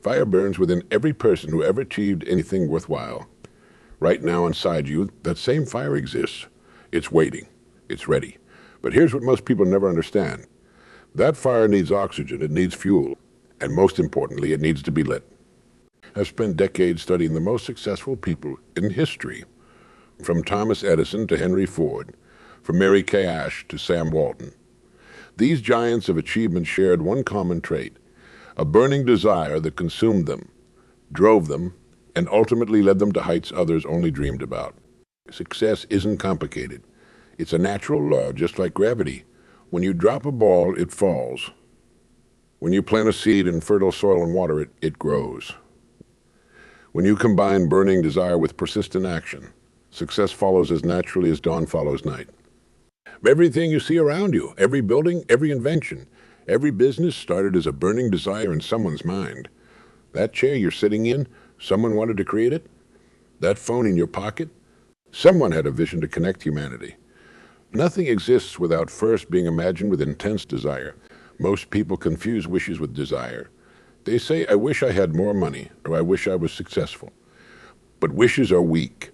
Fire burns within every person who ever achieved anything worthwhile. Right now inside you, that same fire exists. It's waiting. It's ready. But here's what most people never understand. That fire needs oxygen, it needs fuel, and most importantly, it needs to be lit. I've spent decades studying the most successful people in history, from Thomas Edison to Henry Ford, from Mary Kay Ash to Sam Walton. These giants of achievement shared one common trait, a burning desire that consumed them, drove them, and ultimately led them to heights others only dreamed about. Success isn't complicated. It's a natural law, just like gravity. When you drop a ball, it falls. When you plant a seed in fertile soil and water it, it grows. When you combine burning desire with persistent action, success follows as naturally as dawn follows night. Everything you see around you, every building, every invention, every business started as a burning desire in someone's mind. That chair you're sitting in, someone wanted to create it. That phone in your pocket, someone had a vision to connect humanity. Nothing exists without first being imagined with intense desire. Most people confuse wishes with desire. They say, I wish I had more money, or I wish I was successful. But wishes are weak.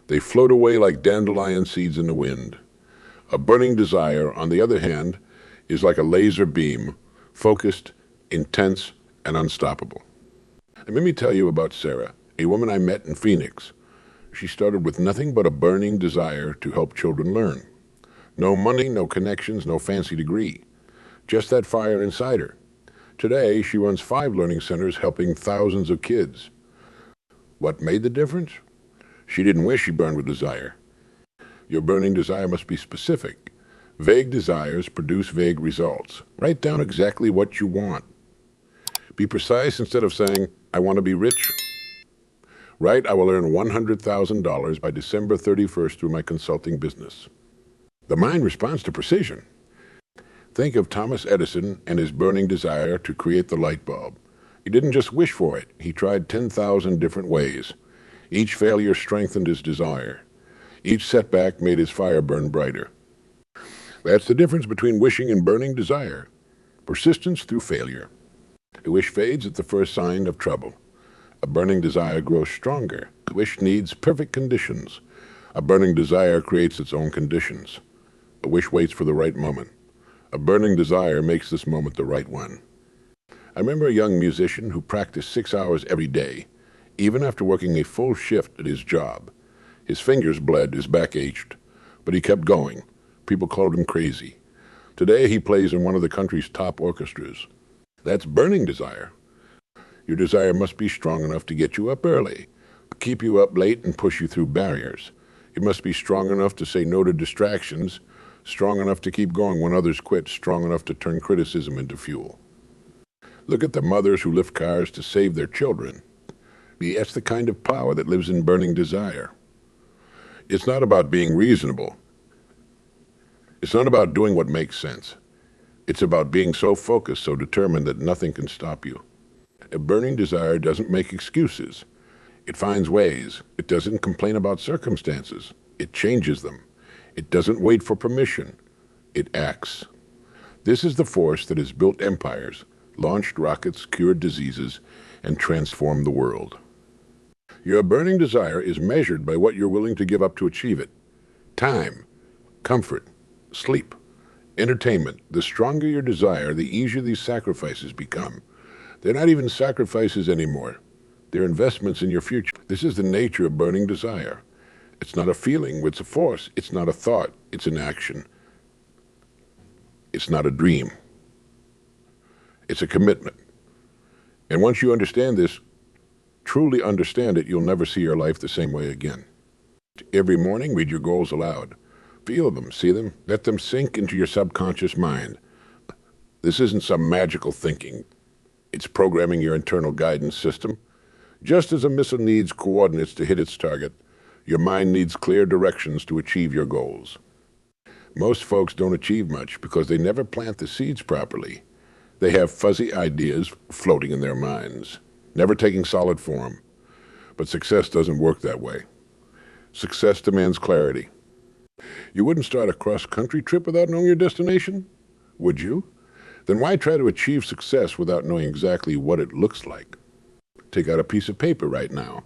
They float away like dandelion seeds in the wind. A burning desire, on the other hand, is like a laser beam, focused, intense, and unstoppable. And let me tell you about Sarah, a woman I met in Phoenix. She started with nothing but a burning desire to help children learn. No money, no connections, no fancy degree. Just that fire inside her. Today, she runs 5 learning centers helping thousands of kids. What made the difference? She didn't wish, she burned with desire. Your burning desire must be specific. Vague desires produce vague results. Write down exactly what you want. Be precise instead of saying, I want to be rich. Write, I will earn $100,000 by December 31st through my consulting business. The mind responds to precision. Think of Thomas Edison and his burning desire to create the light bulb. He didn't just wish for it. He tried 10,000 different ways. Each failure strengthened his desire. Each setback made his fire burn brighter. That's the difference between wishing and burning desire. Persistence through failure. A wish fades at the first sign of trouble. A burning desire grows stronger. A wish needs perfect conditions. A burning desire creates its own conditions. A wish waits for the right moment. A burning desire makes this moment the right one. I remember a young musician who practiced 6 hours every day, even after working a full shift at his job. His fingers bled, his back ached, but he kept going. People called him crazy. Today he plays in one of the country's top orchestras. That's burning desire. Your desire must be strong enough to get you up early, keep you up late, and push you through barriers. It must be strong enough to say no to distractions, strong enough to keep going when others quit, strong enough to turn criticism into fuel. Look at the mothers who lift cars to save their children. That's the kind of power that lives in burning desire. It's not about being reasonable. It's not about doing what makes sense. It's about being so focused, so determined that nothing can stop you. A burning desire doesn't make excuses. It finds ways. It doesn't complain about circumstances. It changes them. It doesn't wait for permission. It acts. This is the force that has built empires, launched rockets, cured diseases, and transformed the world. Your burning desire is measured by what you're willing to give up to achieve it. Time, comfort, sleep, entertainment. The stronger your desire, the easier these sacrifices become. They're not even sacrifices anymore. They're investments in your future. This is the nature of burning desire. It's not a feeling, it's a force. It's not a thought, it's an action. It's not a dream. It's a commitment. And once you understand this, truly understand it, you'll never see your life the same way again. Every morning, read your goals aloud. Feel them, see them, let them sink into your subconscious mind. This isn't some magical thinking. It's programming your internal guidance system. Just as a missile needs coordinates to hit its target, your mind needs clear directions to achieve your goals. Most folks don't achieve much because they never plant the seeds properly. They have fuzzy ideas floating in their minds, never taking solid form. But success doesn't work that way. Success demands clarity. You wouldn't start a cross-country trip without knowing your destination, would you? Then why try to achieve success without knowing exactly what it looks like? Take out a piece of paper right now.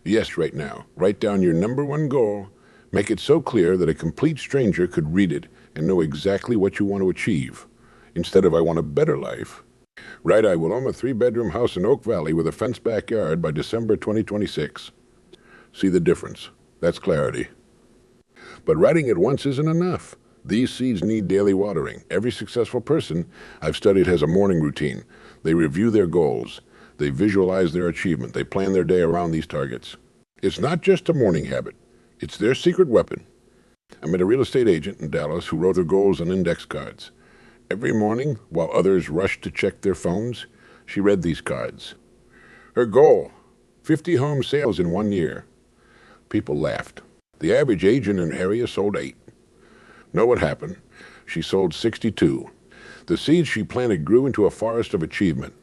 Yes, right now. Write down your number one goal. Make it so clear that a complete stranger could read it and know exactly what you want to achieve. Instead of "I want a better life," write "I will own a 3-bedroom house in Oak Valley with a fenced backyard by December 2026. See the difference? That's clarity. But writing it once isn't enough. These seeds need daily watering. Every successful person I've studied has a morning routine. They review their goals. They visualize their achievement. They plan their day around these targets. It's not just a morning habit. It's their secret weapon. I met a real estate agent in Dallas who wrote her goals on index cards. Every morning, while others rushed to check their phones, she read these cards. Her goal, 50 home sales in 1 year. People laughed. The average agent in her area sold 8. Know what happened? She sold 62. The seeds she planted grew into a forest of achievement.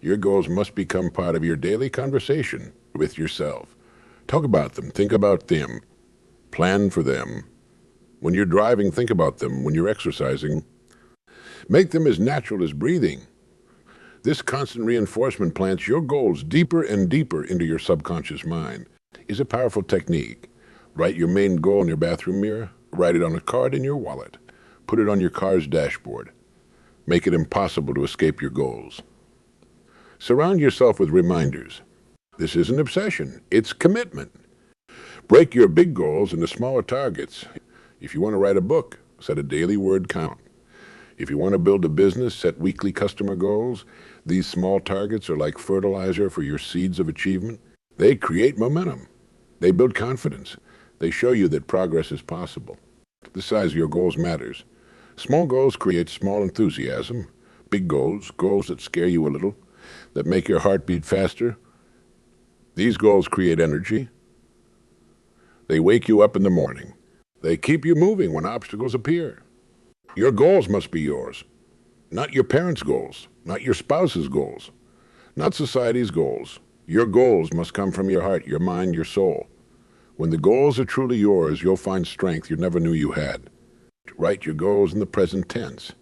Your goals must become part of your daily conversation with yourself. Talk about them. Think about them. Plan for them. When you're driving, think about them. When you're exercising, make them as natural as breathing. This constant reinforcement plants your goals deeper and deeper into your subconscious mind. It's a powerful technique. Write your main goal in your bathroom mirror. Write it on a card in your wallet. Put it on your car's dashboard. Make it impossible to escape your goals. Surround yourself with reminders. This isn't obsession, it's commitment. Break your big goals into smaller targets. If you want to write a book, set a daily word count. If you want to build a business, set weekly customer goals. These small targets are like fertilizer for your seeds of achievement. They create momentum. They build confidence. They show you that progress is possible. The size of your goals matters. Small goals create small enthusiasm. Big goals, goals that scare you a little, that make your heart beat faster. These goals create energy. They wake you up in the morning. They keep you moving when obstacles appear. Your goals must be yours, not your parents' goals, not your spouse's goals, not society's goals. Your goals must come from your heart, your mind, your soul. When the goals are truly yours, you'll find strength you never knew you had. Write your goals in the present tense.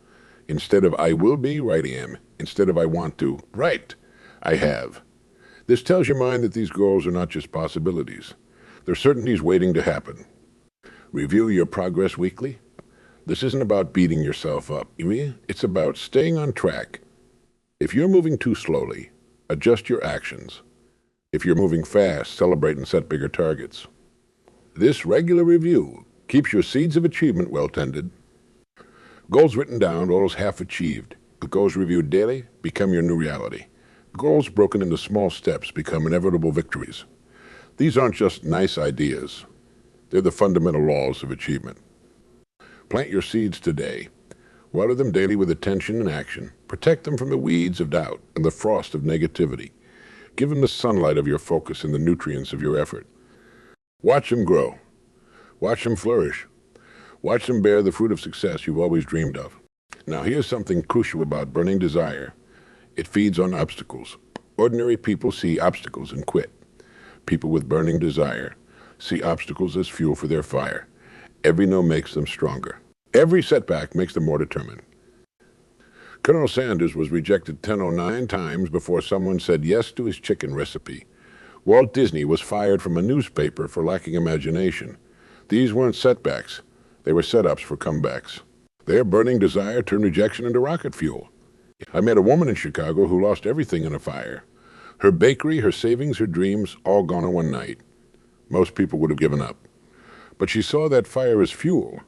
Instead of "I will be," write "am." Instead of "I want to," write "I have." This tells your mind that these goals are not just possibilities. They're certainties waiting to happen. Review your progress weekly. This isn't about beating yourself up. It's about staying on track. If you're moving too slowly, adjust your actions. If you're moving fast, celebrate and set bigger targets. This regular review keeps your seeds of achievement well tended. Goals written down, goals half achieved. The goals reviewed daily become your new reality. Goals broken into small steps become inevitable victories. These aren't just nice ideas. They're the fundamental laws of achievement. Plant your seeds today. Water them daily with attention and action. Protect them from the weeds of doubt and the frost of negativity. Give them the sunlight of your focus and the nutrients of your effort. Watch them grow. Watch them flourish. Watch them bear the fruit of success you've always dreamed of. Now, here's something crucial about burning desire. It feeds on obstacles. Ordinary people see obstacles and quit. People with burning desire see obstacles as fuel for their fire. Every no makes them stronger. Every setback makes them more determined. Colonel Sanders was rejected 1009 times before someone said yes to his chicken recipe. Walt Disney was fired from a newspaper for lacking imagination. These weren't setbacks. They were setups for comebacks. Their burning desire turned rejection into rocket fuel. I met a woman in Chicago who lost everything in a fire. Her bakery, her savings, her dreams, all gone in one night. Most people would have given up. But she saw that fire as fuel.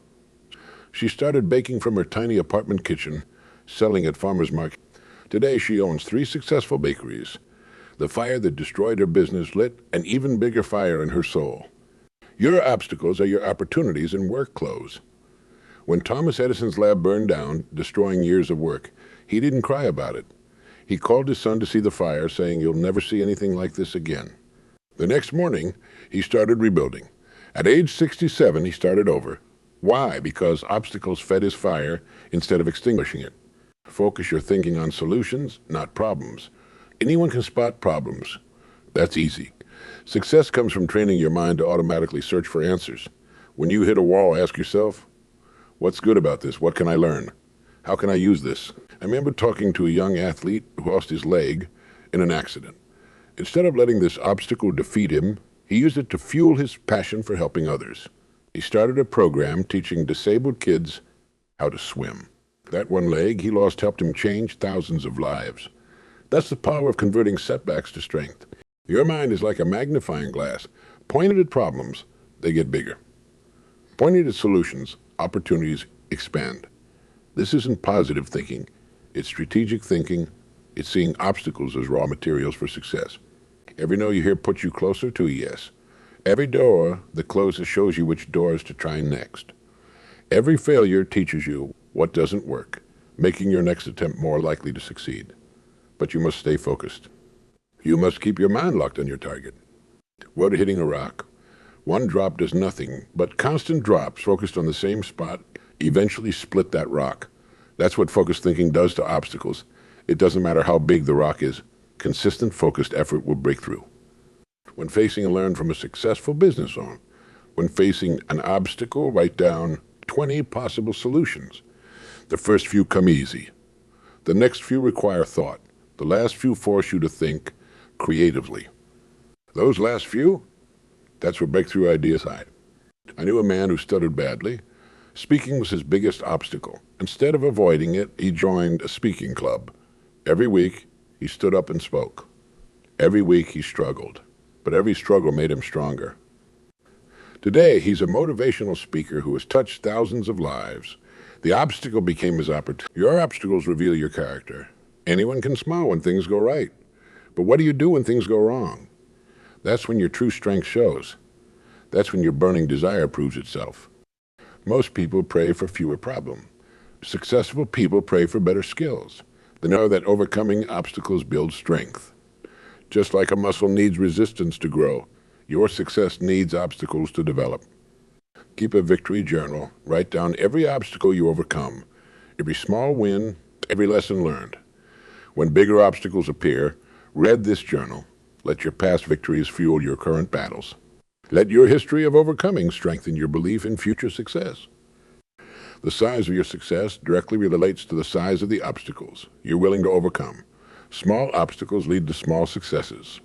She started baking from her tiny apartment kitchen, selling at farmers market. Today she owns 3 successful bakeries. The fire that destroyed her business lit an even bigger fire in her soul. Your obstacles are your opportunities in work clothes. When Thomas Edison's lab burned down, destroying years of work, he didn't cry about it. He called his son to see the fire, saying, "You'll never see anything like this again." The next morning, he started rebuilding. At age 67, he started over. Why? Because obstacles fed his fire instead of extinguishing it. Focus your thinking on solutions, not problems. Anyone can spot problems. That's easy. Success comes from training your mind to automatically search for answers. When you hit a wall, ask yourself, what's good about this? What can I learn? How can I use this? I remember talking to a young athlete who lost his leg in an accident. Instead of letting this obstacle defeat him, he used it to fuel his passion for helping others. He started a program teaching disabled kids how to swim. That one leg he lost helped him change thousands of lives. That's the power of converting setbacks to strength. Your mind is like a magnifying glass. Pointed at problems, they get bigger. Pointed at solutions, opportunities expand. This isn't positive thinking. It's strategic thinking. It's seeing obstacles as raw materials for success. Every no you hear puts you closer to a yes. Every door that closes shows you which doors to try next. Every failure teaches you what doesn't work, making your next attempt more likely to succeed. But you must stay focused. You must keep your mind locked on your target. What hitting a rock? One drop does nothing, but constant drops focused on the same spot eventually split that rock. That's what focused thinking does to obstacles. It doesn't matter how big the rock is. Consistent, focused effort will break through. When facing and learn from a successful business owner. When facing an obstacle, write down 20 possible solutions. The first few come easy. The next few require thought. The last few force you to think creatively. Those last few, that's where breakthrough ideas hide. I knew a man who stuttered badly. Speaking was his biggest obstacle. Instead of avoiding it, he joined a speaking club. Every week, he stood up and spoke. Every week, he struggled. But every struggle made him stronger. Today, he's a motivational speaker who has touched thousands of lives. The obstacle became his opportunity. Your obstacles reveal your character. Anyone can smile when things go right. But what do you do when things go wrong? That's when your true strength shows. That's when your burning desire proves itself. Most people pray for fewer problems. Successful people pray for better skills. They know that overcoming obstacles builds strength. Just like a muscle needs resistance to grow, your success needs obstacles to develop. Keep a victory journal. Write down every obstacle you overcome, every small win, every lesson learned. When bigger obstacles appear, read this journal. Let your past victories fuel your current battles. Let your history of overcoming strengthen your belief in future success. The size of your success directly relates to the size of the obstacles you're willing to overcome. Small obstacles lead to small successes.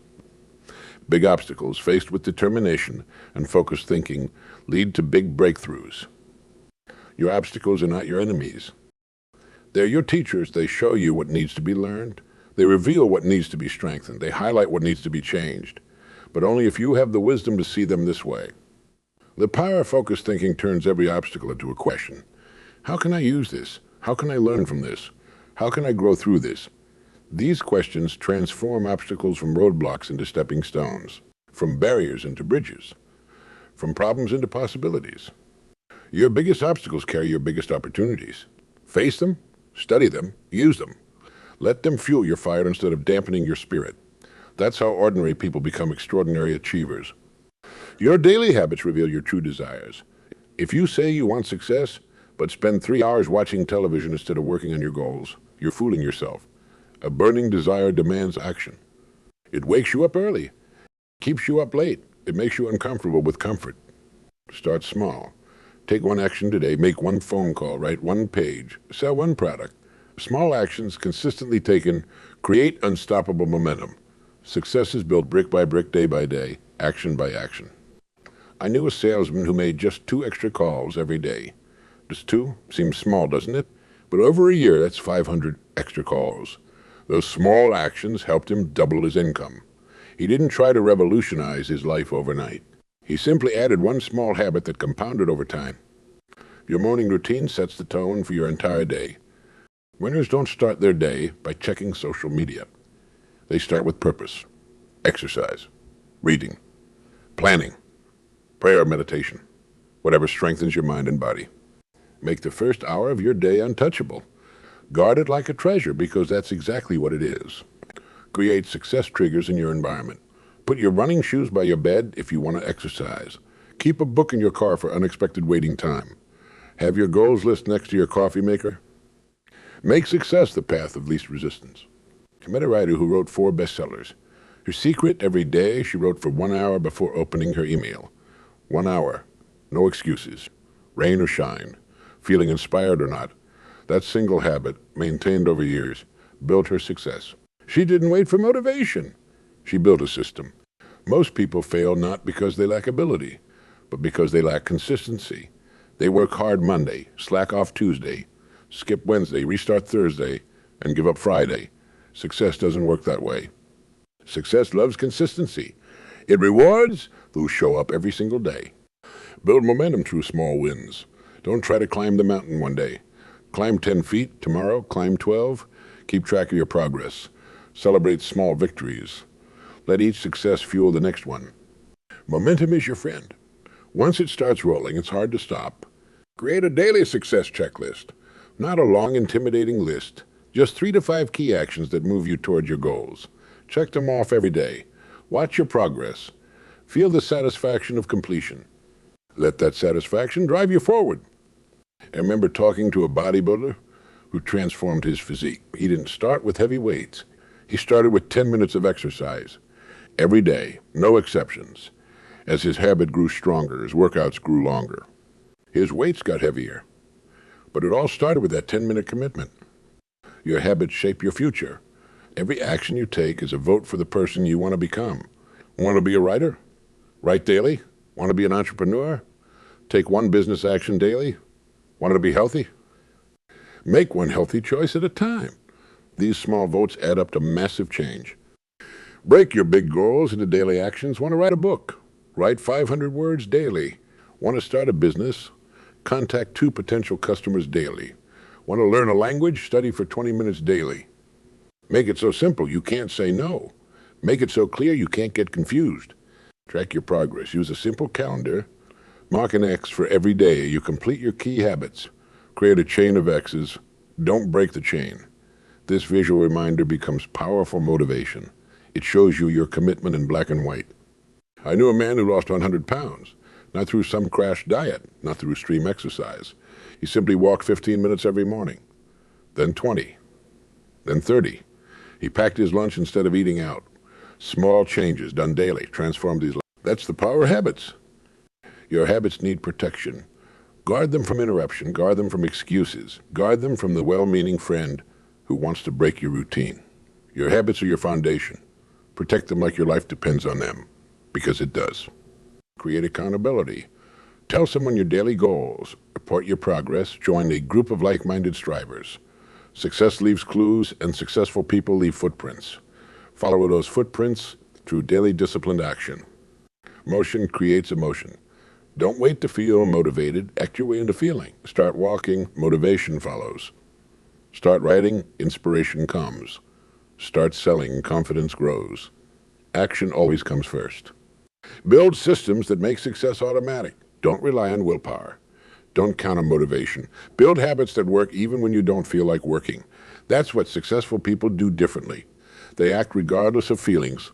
Big obstacles, faced with determination and focused thinking, lead to big breakthroughs. Your obstacles are not your enemies. They're your teachers. They show you what needs to be learned. They reveal what needs to be strengthened. They highlight what needs to be changed. But only if you have the wisdom to see them this way. The power of focused thinking turns every obstacle into a question. How can I use this? How can I learn from this? How can I grow through this? These questions transform obstacles from roadblocks into stepping stones, from barriers into bridges, from problems into possibilities. Your biggest obstacles carry your biggest opportunities. Face them, study them, use them. Let them fuel your fire instead of dampening your spirit. That's how ordinary people become extraordinary achievers. Your daily habits reveal your true desires. If you say you want success, but spend 3 hours watching television instead of working on your goals, you're fooling yourself. A burning desire demands action. It wakes you up early, keeps you up late. It makes you uncomfortable with comfort. Start small. Take one action today, make one phone call, write one page, sell one product. Small actions consistently taken create unstoppable momentum. Success is built brick by brick, day by day, action by action. I knew a salesman who made just 2 extra calls every day. Just 2? Seems small, doesn't it? But over a year, that's 500 extra calls. Those small actions helped him double his income. He didn't try to revolutionize his life overnight. He simply added one small habit that compounded over time. Your morning routine sets the tone for your entire day. Winners don't start their day by checking social media. They start with purpose, exercise, reading, planning, prayer or meditation, whatever strengthens your mind and body. Make the first hour of your day untouchable. Guard it like a treasure because that's exactly what it is. Create success triggers in your environment. Put your running shoes by your bed if you want to exercise. Keep a book in your car for unexpected waiting time. Have your goals list next to your coffee maker. Make success the path of least resistance. I met a writer who wrote 4 bestsellers. Her secret, every day she wrote for 1 hour before opening her email. 1 hour, no excuses, rain or shine, feeling inspired or not. That single habit, maintained over years, built her success. She didn't wait for motivation. She built a system. Most people fail not because they lack ability, but because they lack consistency. They work hard Monday, slack off Tuesday, skip Wednesday, restart Thursday, and give up Friday. Success doesn't work that way. Success loves consistency. It rewards those who show up every single day. Build momentum through small wins. Don't try to climb the mountain one day. Climb 10 feet tomorrow, climb 12. Keep track of your progress. Celebrate small victories. Let each success fuel the next one. Momentum is your friend. Once it starts rolling, it's hard to stop. Create a daily success checklist. Not a long, intimidating list. Just 3 to 5 key actions that move you toward your goals. Check them off every day. Watch your progress. Feel the satisfaction of completion. Let that satisfaction drive you forward. I remember talking to a bodybuilder who transformed his physique. He didn't start with heavy weights. He started with 10 minutes of exercise. Every day, no exceptions. As his habit grew stronger, his workouts grew longer. His weights got heavier. But it all started with that 10-minute commitment. Your habits shape your future. Every action you take is a vote for the person you want to become. Want to be a writer? Write daily? Want to be an entrepreneur? Take one business action daily? Want to be healthy? Make one healthy choice at a time. These small votes add up to massive change. Break your big goals into daily actions. Want to write a book? Write 500 words daily. Want to start a business? Contact 2 potential customers daily. Want to learn a language? Study for 20 minutes daily. Make it so simple you can't say no. Make it so clear you can't get confused. Track your progress. Use a simple calendar. Mark an X for every day you complete your key habits. Create a chain of X's. Don't break the chain. This visual reminder becomes powerful motivation. It shows you your commitment in black and white. I knew a man who lost 100 pounds, not through some crash diet, not through extreme exercise. He simply walked 15 minutes every morning, then 20, then 30. He packed his lunch instead of eating out. Small changes done daily transformed his life. That's the power of habits. Your habits need protection. Guard them from interruption. Guard them from excuses. Guard them from the well-meaning friend who wants to break your routine. Your habits are your foundation. Protect them like your life depends on them, because it does. Create accountability. Tell someone your daily goals. Report your progress. Join a group of like-minded strivers. Success leaves clues, and successful people leave footprints. Follow those footprints through daily disciplined action. Motion creates emotion. Don't wait to feel motivated. Act your way into feeling. Start walking, motivation follows. Start writing, inspiration comes. Start selling, confidence grows. Action always comes first. Build systems that make success automatic. Don't rely on willpower. Don't count on motivation. Build habits that work even when you don't feel like working. That's what successful people do differently. They act regardless of feelings.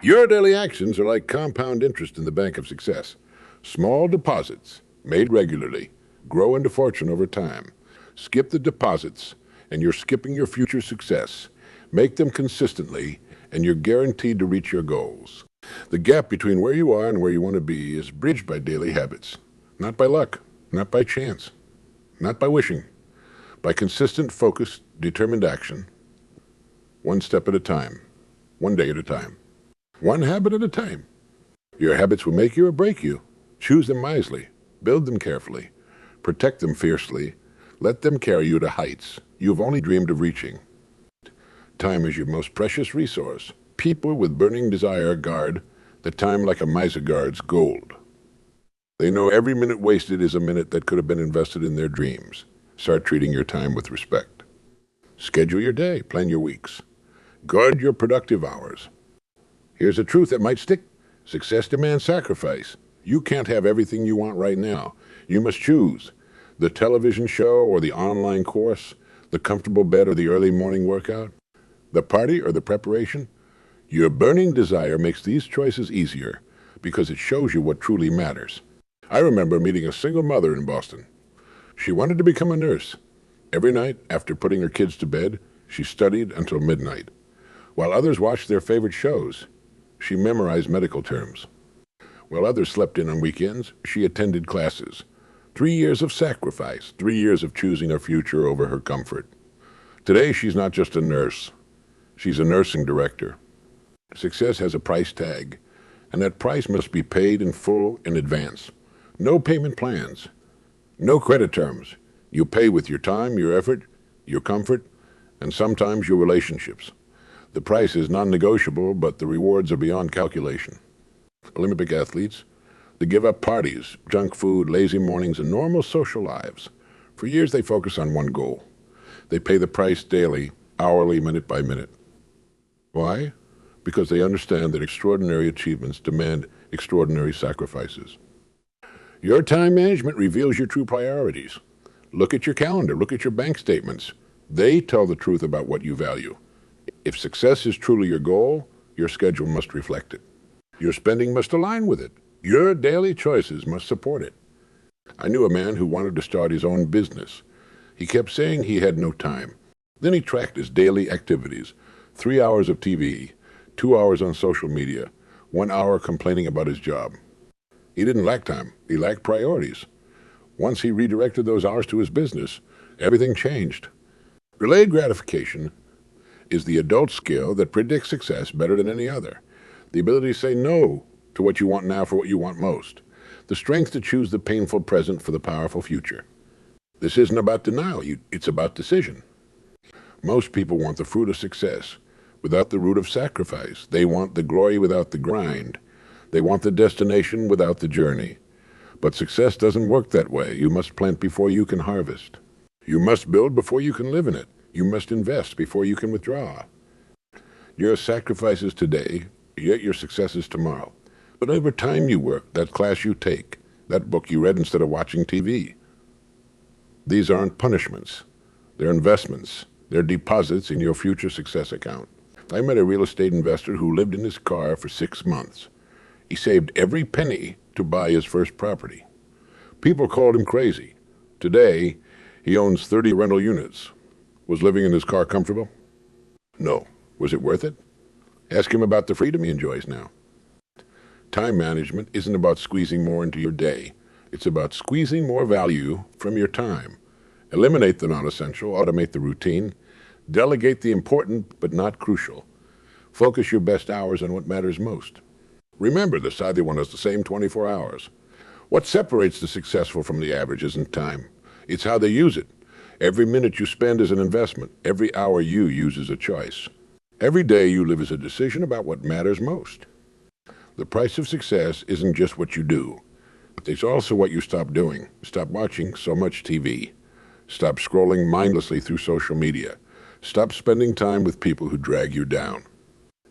Your daily actions are like compound interest in the bank of success. Small deposits, made regularly, grow into fortune over time. Skip the deposits, and you're skipping your future success. Make them consistently, and you're guaranteed to reach your goals. The gap between where you are and where you want to be is bridged by daily habits. Not by luck, not by chance, not by wishing. By consistent, focused, determined action. One step at a time, one day at a time, one habit at a time. Your habits will make you or break you. Choose them wisely. Build them carefully. Protect them fiercely. Let them carry you to heights you've only dreamed of reaching. Time is your most precious resource. People with burning desire guard the time like a miser guards gold. They know every minute wasted is a minute that could have been invested in their dreams. Start treating your time with respect. Schedule your day. Plan your weeks. Guard your productive hours. Here's a truth that might stick. Success demands sacrifice. You can't have everything you want right now. You must choose. The television show or the online course, the comfortable bed or the early morning workout, the party or the preparation. Your burning desire makes these choices easier because it shows you what truly matters. I remember meeting a single mother in Boston. She wanted to become a nurse. Every night, after putting her kids to bed, she studied until midnight. While others watched their favorite shows, she memorized medical terms. While others slept in on weekends, she attended classes. 3 years of sacrifice, 3 years of choosing her future over her comfort. Today, she's not just a nurse. She's a nursing director. Success has a price tag, and that price must be paid in full in advance. No payment plans, no credit terms. You pay with your time, your effort, your comfort, and sometimes your relationships. The price is non-negotiable, but the rewards are beyond calculation. Olympic athletes, they give up parties, junk food, lazy mornings, and normal social lives. For years, they focus on one goal. They pay the price daily, hourly, minute by minute. Why? Because they understand that extraordinary achievements demand extraordinary sacrifices. Your time management reveals your true priorities. Look at your calendar, look at your bank statements. They tell the truth about what you value. If success is truly your goal, your schedule must reflect it. Your spending must align with it. Your daily choices must support it. I knew a man who wanted to start his own business. He kept saying he had no time. Then he tracked his daily activities: 3 hours of TV, 2 hours on social media, 1 hour complaining about his job. He didn't lack time, he lacked priorities. Once he redirected those hours to his business, everything changed. Delayed gratification is the adult skill that predicts success better than any other. The ability to say no to what you want now for what you want most. The strength to choose the painful present for the powerful future. This isn't about denial, it's about decision. Most people want the fruit of success without the root of sacrifice. They want the glory without the grind. They want the destination without the journey. But success doesn't work that way. You must plant before you can harvest. You must build before you can live in it. You must invest before you can withdraw. Your sacrifices today, yet your successes tomorrow. Whatever time you work, that class you take, that book you read instead of watching TV. These aren't punishments. They're investments. They're deposits in your future success account. I met a real estate investor who lived in his car for 6 months. He saved every penny to buy his first property. People called him crazy. Today, he owns 30 rental units. Was living in his car comfortable? No. Was it worth it? Ask him about the freedom he enjoys now. Time management isn't about squeezing more into your day. It's about squeezing more value from your time. Eliminate the non-essential, automate the routine, delegate the important but not crucial. Focus your best hours on what matters most. Remember, the Saudi one has the same 24 hours. What separates the successful from the average isn't time. It's how they use it. Every minute you spend is an investment. Every hour you use is a choice. Every day you live is a decision about what matters most. The price of success isn't just what you do. It's also what you stop doing. Stop watching so much TV. Stop scrolling mindlessly through social media. Stop spending time with people who drag you down.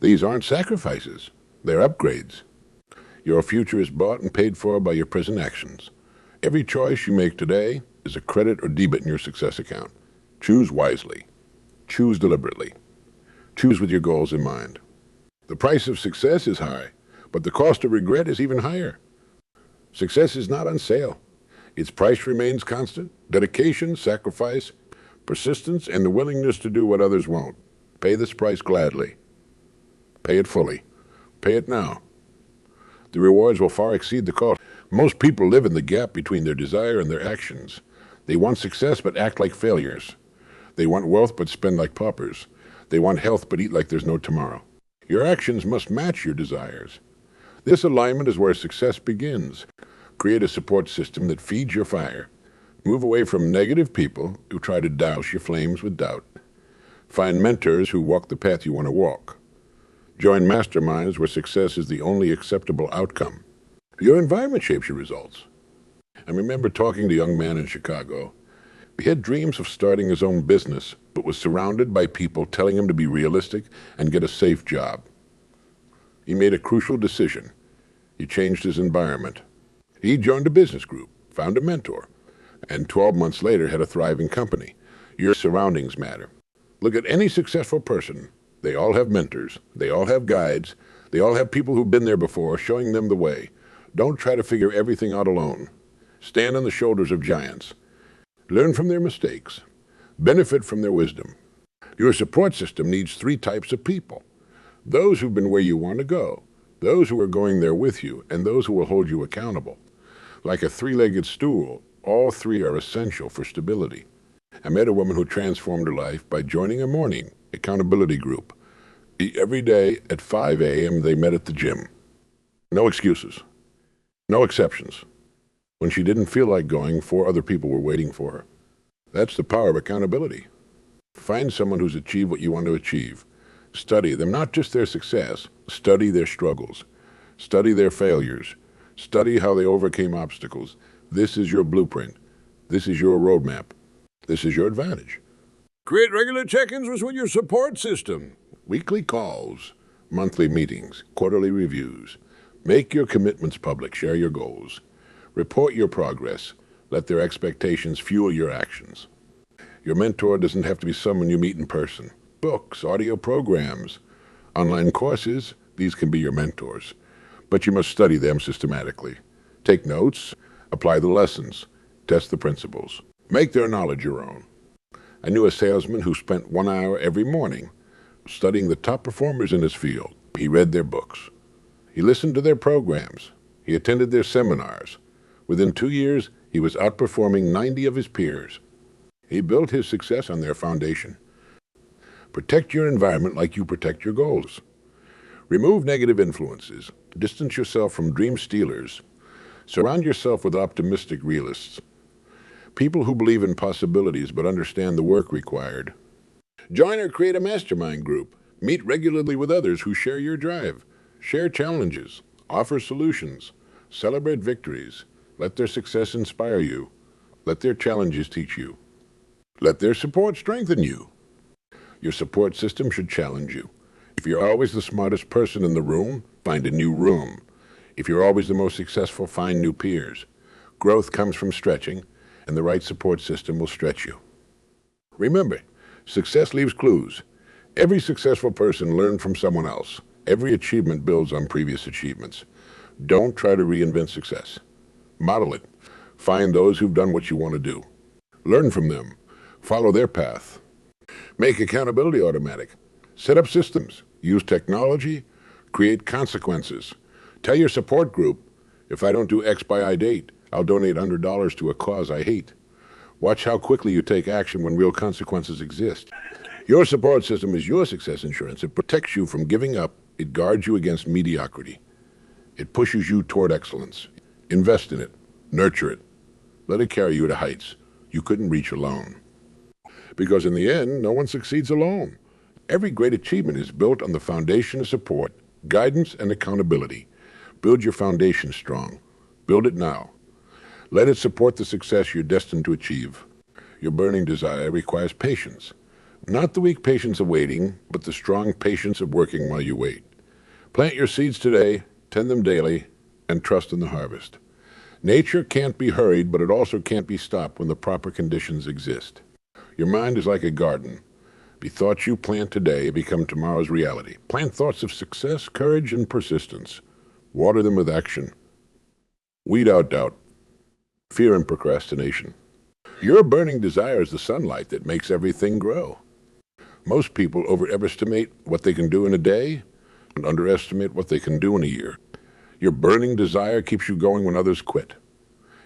These aren't sacrifices. They're upgrades. Your future is bought and paid for by your present actions. Every choice you make today is a credit or debit in your success account. Choose wisely. Choose deliberately. Choose with your goals in mind. The price of success is high, but the cost of regret is even higher. Success is not on sale. Its price remains constant. Dedication, sacrifice, persistence, and the willingness to do what others won't. Pay this price gladly. Pay it fully. Pay it now. The rewards will far exceed the cost. Most people live in the gap between their desire and their actions. They want success but act like failures. They want wealth but spend like paupers. They want health but eat like there's no tomorrow. Your actions must match your desires. This alignment is where success begins. Create a support system that feeds your fire. Move away from negative people who try to douse your flames with doubt. Find mentors who walk the path you want to walk. Join masterminds where success is the only acceptable outcome. Your environment shapes your results. I remember talking to a young man in Chicago. He had dreams of starting his own business, but was surrounded by people telling him to be realistic and get a safe job. He made a crucial decision. He changed his environment. He joined a business group, found a mentor, and 12 months later had a thriving company. Your surroundings matter. Look at any successful person. They all have mentors. They all have guides. They all have people who've been there before, showing them the way. Don't try to figure everything out alone. Stand on the shoulders of giants. Learn from their mistakes. Benefit from their wisdom. Your support system needs 3 types of people. Those who've been where you want to go, those who are going there with you, and those who will hold you accountable. Like a 3-legged stool, all 3 are essential for stability. I met a woman who transformed her life by joining a morning accountability group. Every day at 5 a.m. they met at the gym. No excuses. No exceptions. When she didn't feel like going, 4 other people were waiting for her. That's the power of accountability. Find someone who's achieved what you want to achieve. Study them, not just their success. Study their struggles. Study their failures. Study how they overcame obstacles. This is your blueprint. This is your roadmap. This is your advantage. Create regular check-ins with your support system. Weekly calls, monthly meetings, quarterly reviews. Make your commitments public. Share your goals. Report your progress. Let their expectations fuel your actions. Your mentor doesn't have to be someone you meet in person. Books, audio programs, online courses, these can be your mentors. But you must study them systematically. Take notes, apply the lessons, test the principles. Make their knowledge your own. I knew a salesman who spent 1 hour every morning studying the top performers in his field. He read their books. He listened to their programs. He attended their seminars. Within 2 years, he was outperforming 90 of his peers. He built his success on their foundation. Protect your environment like you protect your goals. Remove negative influences. Distance yourself from dream stealers. Surround yourself with optimistic realists. People who believe in possibilities but understand the work required. Join or create a mastermind group. Meet regularly with others who share your drive. Share challenges. Offer solutions. Celebrate victories. Let their success inspire you. Let their challenges teach you. Let their support strengthen you. Your support system should challenge you. If you're always the smartest person in the room, find a new room. If you're always the most successful, find new peers. Growth comes from stretching, and the right support system will stretch you. Remember, success leaves clues. Every successful person learned from someone else. Every achievement builds on previous achievements. Don't try to reinvent success. Model it. Find those who've done what you want to do. Learn from them. Follow their path. Make accountability automatic. Set up systems. Use technology. Create consequences. Tell your support group, if I don't do X by I date, I'll donate $100 to a cause I hate. Watch how quickly you take action when real consequences exist. Your support system is your success insurance. It protects you from giving up. It guards you against mediocrity. It pushes you toward excellence. Invest in it. Nurture it. Let it carry you to heights you couldn't reach alone. Because in the end, no one succeeds alone. Every great achievement is built on the foundation of support, guidance, and accountability. Build your foundation strong. Build it now. Let it support the success you're destined to achieve. Your burning desire requires patience. Not the weak patience of waiting, but the strong patience of working while you wait. Plant your seeds today, tend them daily, and trust in the harvest. Nature can't be hurried, but it also can't be stopped when the proper conditions exist. Your mind is like a garden. The thoughts you plant today become tomorrow's reality. Plant thoughts of success, courage, and persistence. Water them with action. Weed out doubt, fear, and procrastination. Your burning desire is the sunlight that makes everything grow. Most people overestimate what they can do in a day and underestimate what they can do in a year. Your burning desire keeps you going when others quit.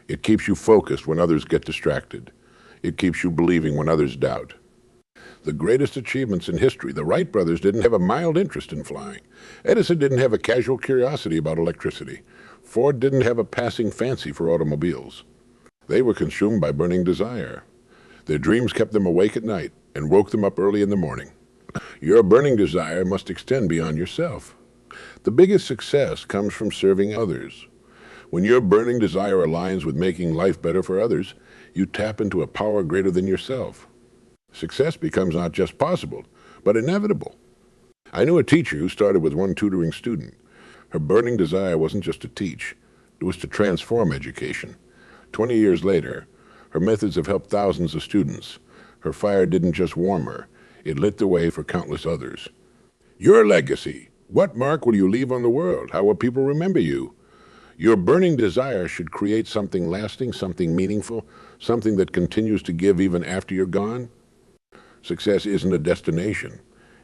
It keeps you focused when others get distracted. It keeps you believing when others doubt. The greatest achievements in history, the Wright brothers didn't have a mild interest in flying. Edison didn't have a casual curiosity about electricity. Ford didn't have a passing fancy for automobiles. They were consumed by burning desire. Their dreams kept them awake at night and woke them up early in the morning. Your burning desire must extend beyond yourself. The biggest success comes from serving others. When your burning desire aligns with making life better for others, you tap into a power greater than yourself. Success becomes not just possible, but inevitable. I knew a teacher who started with one tutoring student. Her burning desire wasn't just to teach, it was to transform education. 20 years later, her methods have helped thousands of students. Her fire didn't just warm her, it lit the way for countless others. Your legacy. What mark will you leave on the world? How will people remember you? Your burning desire should create something lasting, something meaningful, something that continues to give even after you're gone. Success isn't a destination.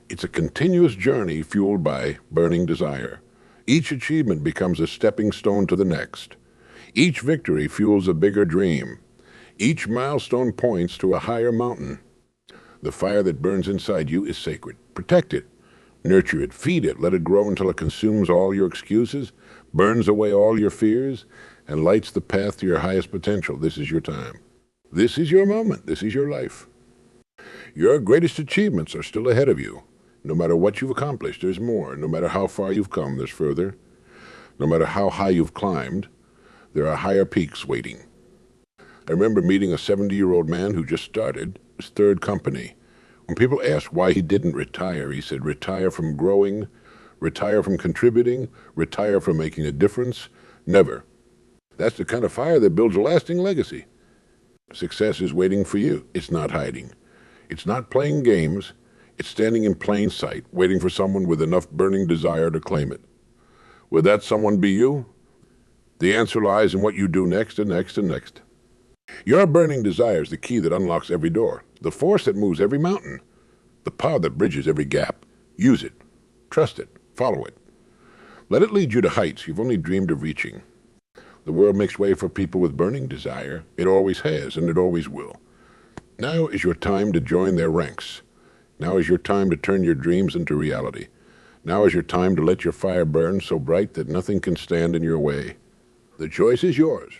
It's a continuous journey fueled by burning desire. Each achievement becomes a stepping stone to the next. Each victory fuels a bigger dream. Each milestone points to a higher mountain. The fire that burns inside you is sacred. Protect it. Nurture it, feed it, let it grow until it consumes all your excuses, burns away all your fears, and lights the path to your highest potential. This is your time. This is your moment. This is your life. Your greatest achievements are still ahead of you. No matter what you've accomplished, there's more. No matter how far you've come, there's further. No matter how high you've climbed, there are higher peaks waiting. I remember meeting a 70-year-old man who just started his third company. When people asked why he didn't retire, he said, retire from growing, retire from contributing, retire from making a difference, never. That's the kind of fire that builds a lasting legacy. Success is waiting for you. It's not hiding. It's not playing games. It's standing in plain sight, waiting for someone with enough burning desire to claim it. Would that someone be you? The answer lies in what you do next and next and next. Your burning desire is the key that unlocks every door, the force that moves every mountain, the power that bridges every gap. Use it. Trust it. Follow it. Let it lead you to heights you've only dreamed of reaching. The world makes way for people with burning desire. It always has, and it always will. Now is your time to join their ranks. Now is your time to turn your dreams into reality. Now is your time to let your fire burn so bright that nothing can stand in your way. The choice is yours.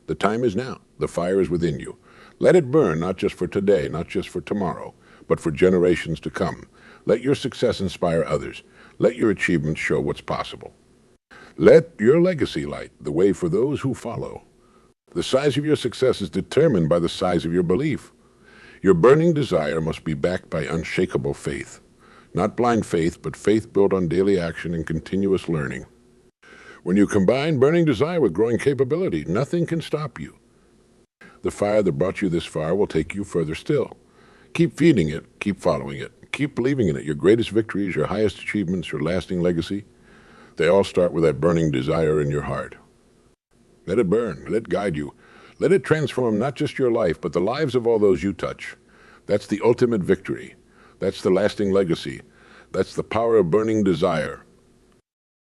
The time is now. The fire is within you. Let it burn, not just for today, not just for tomorrow, but for generations to come. Let your success inspire others. Let your achievements show what's possible. Let your legacy light the way for those who follow. The size of your success is determined by the size of your belief. Your burning desire must be backed by unshakable faith. Not blind faith, but faith built on daily action and continuous learning. When you combine burning desire with growing capability, nothing can stop you. The fire that brought you this far will take you further still. Keep feeding it, keep following it, keep believing in it. Your greatest victories, your highest achievements, your lasting legacy, they all start with that burning desire in your heart. Let it burn, let it guide you. Let it transform not just your life, but the lives of all those you touch. That's the ultimate victory. That's the lasting legacy. That's the power of burning desire.